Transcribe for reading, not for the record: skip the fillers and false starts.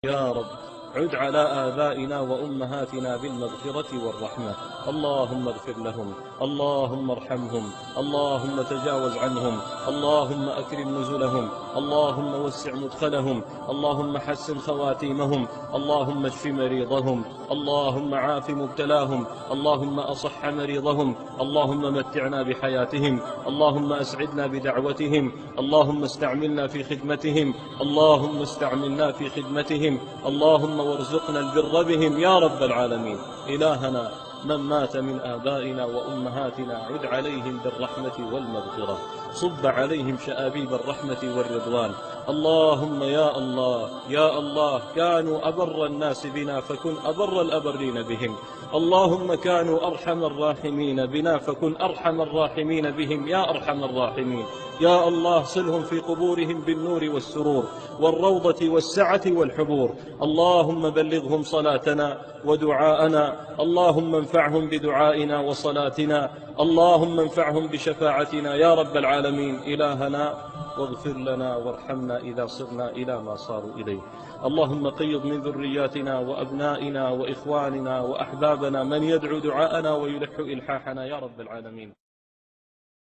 يا رب عد على آبائنا وأمهاتنا بالمغفرة والرحمة. اللهم اغفر لهم، اللهم ارحمهم، اللهم تجاوز عنهم، اللهم أكرم نزلهم، اللهم وسع مدخلهم، اللهم حسن خواتيمهم، اللهم اشف مريضهم، اللهم عاف مبتلاهم، اللهم أصح مريضهم، اللهم متعنا بحياتهم، اللهم أسعدنا بدعوتهم، اللهم استعملنا في خدمتهم، اللهم استعملنا في خدمتهم، اللهم وارزقنا البر بهم يا رب العالمين. إلهنا من مات من آبائنا وأمهاتنا عد عليهم بالرحمة والمغفرة، صب عليهم شآبيب الرحمة والرضوان. اللهم يا الله يا الله، كانوا أبر الناس بنا فكن أبر الأبرين بهم، اللهم كانوا أرحم الراحمين بنا فكن أرحم الراحمين بهم يا أرحم الراحمين. يا الله صلهم في قبورهم بالنور والسرور والروضة والسعة والحبور. اللهم بلغهم صلاتنا ودعاءنا، اللهم انفعهم بدعائنا وصلاتنا، اللهم انفعهم بشفاعتنا يا رب العالمين. إلهنا واغفر لنا وارحمنا إذا صرنا إلى ما صاروا إليه. اللهم قيض من ذرياتنا وأبنائنا وإخواننا وأحبابنا من يدعو دعاءنا ويلح إلحاحنا يا رب العالمين.